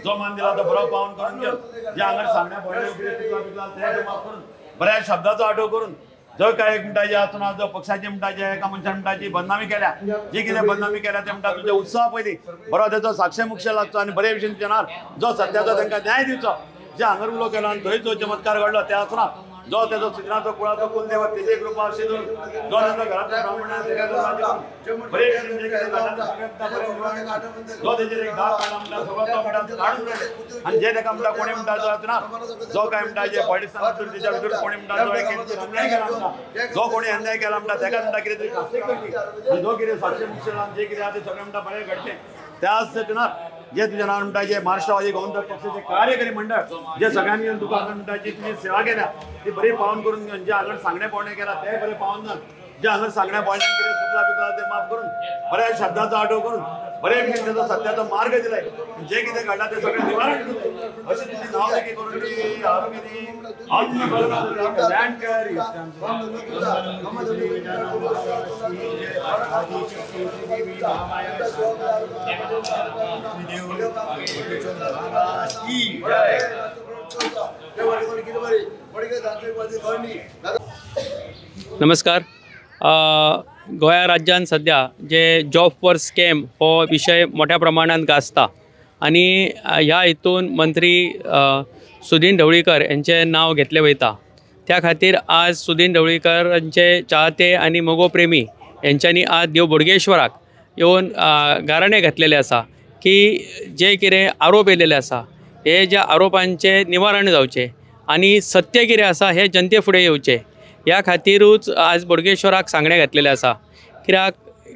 जो मान दिला तो बरोबर पावन करून घे जे हांगर सांगण्या पडले बऱ्याच शब्दाचो आठव करून जो काय एक मिनटाची आसतना जो पक्षाची मिनटाची एका मनशा मिनटाची बदनामी केल्या जी कितें बदनामी केल्या त्या म्हणटा तुझ्या उत्साह पयली बरो त्याचो साक्षी मुक्ष लागचो आनी बरे भशेन विचारणार जो सत्याचो तांकां न्याय दिवचो जे हांगर उलो केलो आनी थंय जो चमत्कार घडलो त्या आसतना जो त्याचो सिद्धनाचो कुळाचो कुलदेव तेजे कृपा आशिल्लो जो त्याचो घरांतल्या ब्राह्मणां बरे भशेन जे कितें जाता जो तेजेर एक दाग काडला म्हणटा सगळो तो म्हणटा काडून उडयले आनी जे ताका म्हणटा कोणी म्हणटा जो आसतना जो काय म्हणटा जे पॉलिटिक्सां भितर तेच्या भितर कोणी म्हणटा जो एक अन्याय केला म्हणटा जो कोणी अन्याय केला म्हणटा ताका म्हणटा कितें तरी शास्ती करची आनी जो कितें साक्षी मुक्षलान जे कितें आहा तें सगळें म्हणटा बरें घडचें त्याच सेटनार जे तुझ्या नांव म्हणटा जे महाराष्ट्रवादी गोंधळ पक्षाचे कार्यकारी मंडळ जे सगळ्यांनी येवन तुका हांगा म्हणटा जी तुमी सेवा केल्या ती बरी पावन करून घेवन जे हांगर सांगणे पळणे केला ते बरे पावन जावन जे हांगर सांगण्या पळण्यान कितें चुकला बिकला ते माफ करून बऱ्या शब्दाचो आठव करून बरे भशेन तेचो सत्याचो मार्ग दिलाय जे कितें घडला ते सगळें निवारण केलें अशें तुमी नांव देखी करून दी आरोग्य दी अन्न बरोबर कल्याण कर नमस्कार. गोंया राज्यान सध्या जे जॉब फॉर स्कॅम हो विशय मोठ्या प्रमाणात गाजता आणि ह्या हितून मंत्री सुदीन ढवळीकर यांचे नाव घेतले वयता. त्या खातीर आज सुदीन ढवळीकरांचे चाहते आणि मोगो प्रेमी यांच्यांनी आज देव बोडगेश्वराक येवन गाराणे घातलेले आसा की जे कितें आरोप येयलेले आसा हे ज्या आरोपांचे निवारण जावचे आणि सत्य कितें आसा हे जनते फुडें येवचे ह्या खातीरूच आज बोडगेश्वराक सांगणे घातलेले आसा. कित्याक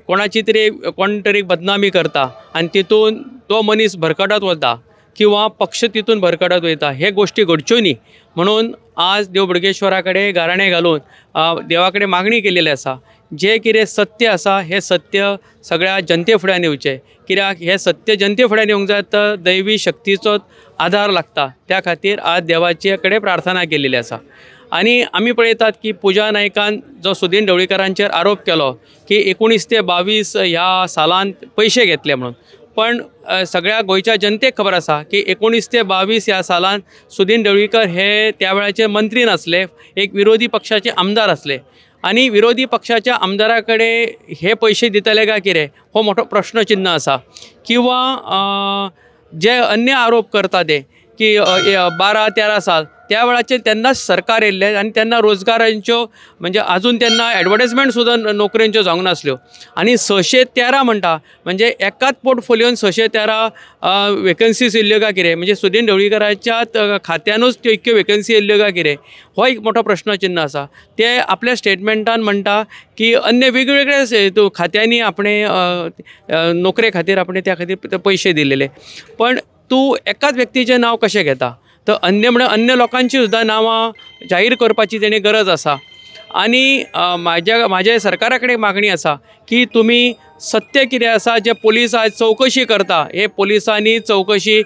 कोणाची तरी कोण तरी बदनामी करता आणि तितून तो मनीस भरकटत वता किंवा पक्ष तितून भरकटत वयता हे गोष्टी घडच्यो न्ही म्हणून आज देव बोडगेश्वरा कडेन गाराणे घालून देवा कडेन मागणी केलेली आसा जे कितें सत्य आसा हे सत्य सगळ्या जनते फुड्यान येवचें. कित्याक हे सत्य जनते फुड्यान येवंक जाय तर दैवी शक्तीचो आधार लागता. त्या खातीर आज देवाचे कडेन प्रार्थना केलेली आसा. आणि आम्ही पळयतात की पुजा नायकान जो सुदीन ढवळीकरांचेर आरोप केलो की 19 ते 22 ह्या सालांत पयशे घेतले म्हणून पण सगळ्या गोंयच्या जनतेक खबर आसा की 19 ते 22 ह्या सालांत सुदीन ढवळीकर हे त्या वेळाचे मंत्री नासले एक विरोधी पक्षाचे आमदार असले आणि विरोधी पक्षाच्या आमदारा कडेन हे पयशे दितले काय कितें हो मोठो प्रश्नचिन्ह आसा. किंवा जे अन्य आरोप करता ते की 12-13 साल त्या वेळाचेर तेन्नाच सरकार येयल्ले आनी तेन्ना रोजगारांच्यो म्हणजे अजून तेन्ना एडवर्टायजमेंट सुद्दां नोकऱ्यांच्यो जावंक नासल्यो आनी 613 म्हणटा म्हणजे एकाच पोर्टफोलियोन 613 वेकन्सीज येयल्ल्यो काय कितें म्हणजे सुदीन ढवळीकराच्या खात्यानूच त्यो इतक्यो वेकन्सी येयल्ल्यो काय कितें हो एक मोठो प्रश्नचिन्ह आसा. ते आपल्या स्टेटमेंटान म्हणटा की अन्य वेगवेगळ्या खात्यांनी आपणे नोकरे खातीर आपणे त्या खातीर पयशे दिलेले पण तूं एकाच व्यक्तीचें नांव कशें घेता तर अन्य लोकांची सुद्दां नांवां जाहीर करपाची तेणी गरज आसा. आनी म्हाजे सरकारा कडेन मागणी आसा की तुमी सत्य कितें आसा जे पोलीस आज चवकशी करता हे पोलिसांनी चवकशी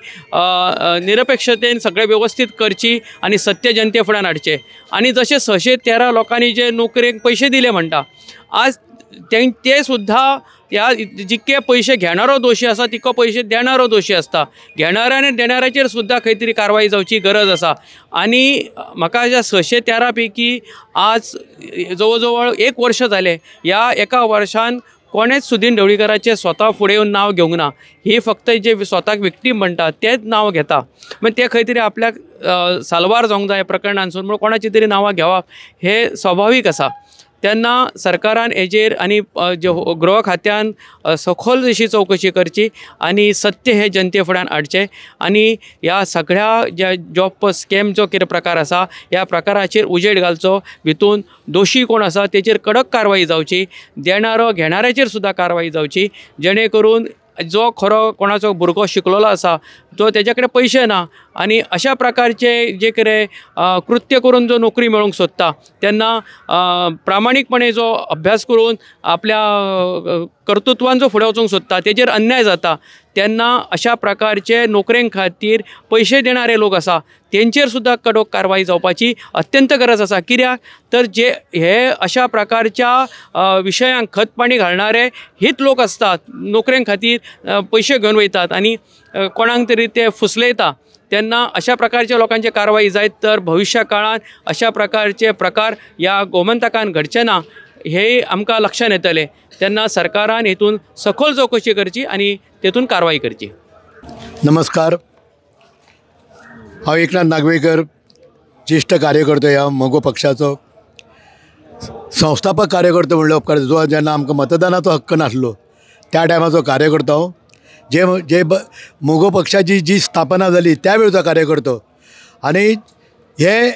निरपेक्षतेन सगळें व्यवस्थीत करची आनी सत्य जनते फुड्यान हाडचें. आनी जशें 613 लोकांनी जे नोकरेक पयशे दिले म्हणटा आज ते सुद्दां ह्या जितके पयशे घेणारो दोशी आसा तितको पयशे देणारो दोशी आसता. घेणाऱ्या आनी देणाऱ्याचेर सुद्दां खंय तरी कारवाई जावची गरज आसा. आनी म्हाका ह्या 613 पैकी आज जवळ जवळ 1 वर्ष जालें ह्या एका वर्षान कोणेच सुदीन ढवळीकराचे स्वता फुडें येवन नांव घेवंक ना. ही फक्त जे स्वताक विक्टीम म्हणटा तेच नांव घेता. मागीर ते खंय तरी आपल्याक साल्वार जावंक जाय प्रकरणांसून म्हणून कोणाची तरी नांवां घेवप हे स्वाभावीक आसा. तेन्ना सरकारान हेजेर आनी गृह खात्यान सखोल अशी चवकशी करची आनी सत्य हे जनते फुड्यान हाडचें आनी ह्या सगळ्या ज्या जॉब स्कॅम जो कितें प्रकार आसा ह्या प्रकाराचेर उजेड घालचो. भितून दोशी कोण आसा तेचेर कडक कारवाई जावची. देणारो घेणाऱ्याचेर सुद्दां कारवाई जावची जेणे करून जो खरो कोणाचो भुरगो शिकलेलो आसा जो तेजे कडेन पयशे ना आनी अशा प्रकारचे जे कितें कृत्य करून जो नोकरी मेळोवंक सोदता तेन्ना प्रामाणीकपणे जो अभ्यास करून आपल्या कर्तृत्वान जो फुडें वचूंक सोदता तेजेर अन्याय जाता तेन्ना अशा प्रकारचे नोकरें खातीर पयशे देणारे लोक आसा तेंचेर सुद्दां कडक कारवाई जावपाची अत्यंत गरज आसा. कित्याक तर जे हे अशा प्रकारच्या विशयांक खतपाणी घालणारे हेच लोक असतात नोकरें खातीर पयशे घेवन वयतात आनी कोणाक तरी ते फुसलयता. तेन्ना अशा प्रकारच्या लोकांची कारवाई जायत तर भविष्य काळात अशा प्रकारचे प्रकार ह्या गोमंतकान घडचे ना हे आमकां लक्षांत येतले. तेन्ना सरकारान हेतून सखोल चवकशी करची आनी तेतून कारवाई करची. नमस्कार, हांव एकनाथ नागवेकर, ज्येष्ठ कार्यकर्तो ह्या मोगो पक्षाचो संस्थापक कार्यकर्तो म्हणल्यार उपकार. जो जेन्ना आमकां मतदानाचो हक्क नासलो त्या टायमाचो कार्यकर्तो हांव. जे मोगो पक्षाची जी स्थापना जाली त्या वेळचो कार्यकर्तो. आनी हे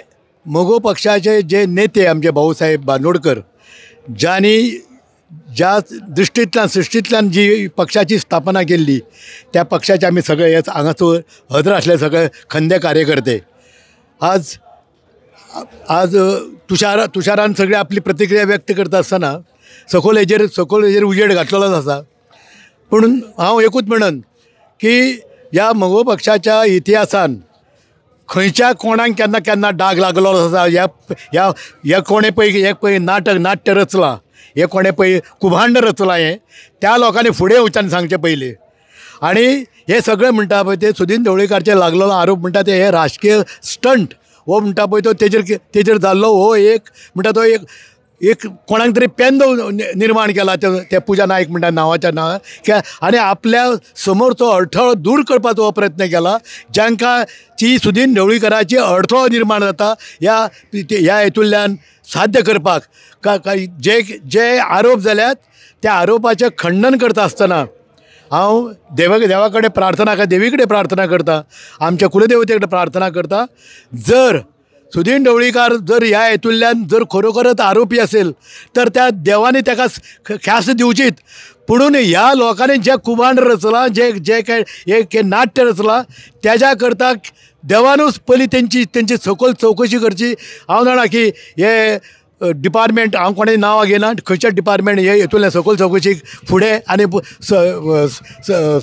मोगो पक्षाचे जे नेते आमचे भाऊसाहेब बांदोडकर ज्या सृश्टींतल्यान जी पक्षाची स्थापना केल्ली त्या पक्षाचे आमी सगळे हे हांगासर हजर आसले सगळे खंदे कार्यकर्ते. आज तुषारान सगळे आपली प्रतिक्रिया व्यक्त करता आसतना सखोल हेजेर उजेड घातलेलोच आसा. पूण हांव एकूच म्हणन की ह्या मोगो पक्षाच्या इतिहासान खंयच्या कोणाक केन्ना केन्ना डाग लागलो आसा. ह्या कोणे पळय नाट्य रचलां, हे कोणे पळय कुभांड रचलां, हें त्या लोकांनी फुडें वचून सांगचें पयलीं. आनी हे सगळें म्हणटा पळय ते सुदीन ढवळीकराचेर लागलेलो आरोप म्हणटा ते हे राजकीय स्टंट हो म्हणटा पळय तो तेजेर जाल्लो हो एक म्हणटा तो एक कोणाक तरी पेंद निर्माण केला त्या पुजा नायक म्हणटा नांवाच्या नांवान आनी आपल्या समोरचो अडथळो दूर करपाचो हो प्रयत्न केला. जांकां ती सुदीन ढवळीकराची अडथळो निर्माण जाता ह्या हेतूंतल्यान साध्य करपाक जे आरोप जाल्यात त्या आरोपाचें खंडन करता आसतना हांव देवा कडेन देवी कडेन प्रार्थना करता, आमच्या कुलदेवते कडेन प्रार्थना करता. जर सुदीन ढवळीकर जर ह्या हेतूंतल्यान जर खरोखरच आरोपी असेल तर त्या देवानी ताका ख्यास्त दिवचीत. पुणून ह्या लोकांनी जे कुभांड रचलां जे काय नाट्य रचलां त्याच्या करता देवानूच पयलीं तेंची सखोल चवकशी करची. हांव जाणा की हे डिपार्टमेंट हांव कोणें नांवां घेयना खंयचें डिपार्टमेंट हे हेतूंतल्या सखोल चवकशीक फुडें आनी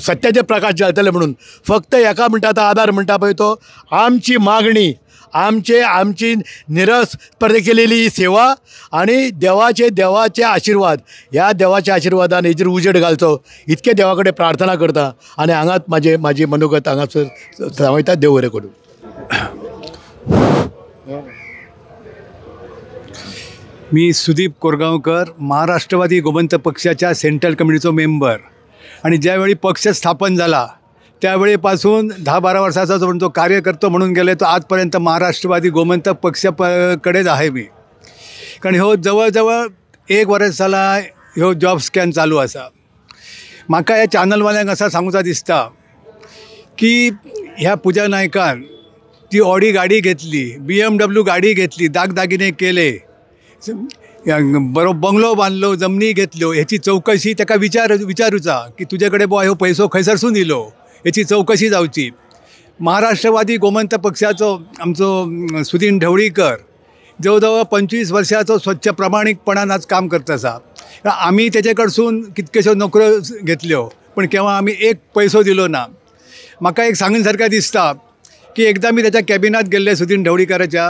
सत्याचे प्रकाश जातले म्हणून फक्त एका म्हणटा तो आदार म्हणटा पळय तो आमची मागणी आमची निरस केलेली ही सेवा आणि देवाचे आशीर्वाद ह्या देवाच्या आशीर्वादान हेजेर उजेड घालचो इतके देवा कडेन प्रार्थना करता आनी हांगाच म्हाजी मनोगत हांगासर सांवयता. देव बरें करूं. मी सुदीप कोरगांवकर, महाराष्ट्रवादी गोमंतक पक्षाच्या सेंट्रल कमिटीचो मेंबर आणि ज्यावेळी पक्ष स्थापन झाला त्यावेळीपासून 10-12 वर्षाचा जो कार्यकर्तो म्हणून गेले तो आजपर्यंत महाराष्ट्रवादी गोमंतक पक्षाकडेच आहे मी. कारण ह्यो जवळजवळ 1 वर्ष जाला ह्यो जॉब स्कॅम चालू असा. म्हाका ह्या चॅनलवाल्यांक असा सांगूचा दिसता की ह्या पुजा नायकान ती ऑडी गाडी घेतली, BMW गाडी घेतली, दागदागिने केले, बरो बंगलो बांधलो, जमनी घेतल्यो, ह्याची चौकशी ताका विचारूचा की तुझे कडेन ह्यो पैसो खंयसरसून येयलो याची चौकशी जावची. महाराष्ट्रवादी गोमंतक पक्षाचो आमचो सुदीन ढवळीकर जवळजवळ 25 वर्षाचो स्वच्छ प्रामाणिकपणान आज काम करता आसा. आमी तेजे कडसून कितक्योश्यो नोकऱ्यो घेतल्यो पण केव्हा आमी एक पैसो दिलो ना. म्हाका एक सांगन सारकें दिसता की एकदा मी त्याच्या कॅबिनात गेल्ले सुदीन ढवळीकराच्या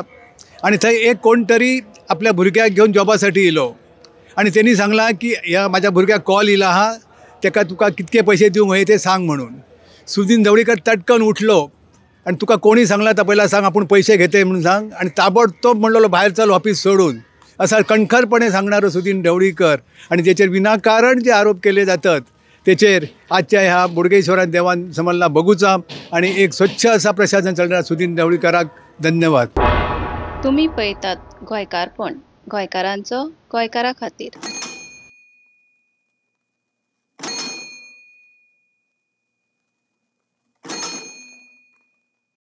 आणि थंय एक कोण तरी आपल्या भुरग्याक घेवन जॉबासाठी येयलो आणि त्यांनी सांगला की ह्या माझ्या भुरग्याक कॉल येयला हा तेका तुका कितके पैसे दिवंक होय ते सांग म्हणून. सुदीन ढवळीकर तटकन उठलो आणि तुका कोणी सांगला तर पहिला सांग आपण पैसे घेते म्हणून सांग आणि ताबडतोब म्हणलो बाहेर चल ऑफिस सोडून असा कणखरपणे सांगणारो सुदीन ढवळीकर आणि त्याचेर विनाकारण जे आरोप केले जातात त्याचेर आजच्या ह्या बोडगेश्वरान देवान समजला बघूचा आणि एक स्वच्छ असा प्रशासन चलणारा सुदीन ढवळीकराक धन्यवाद. तुम्ही पळयतात गोंयकारपण, गोंयकारांचो गोंयकारा खातीर.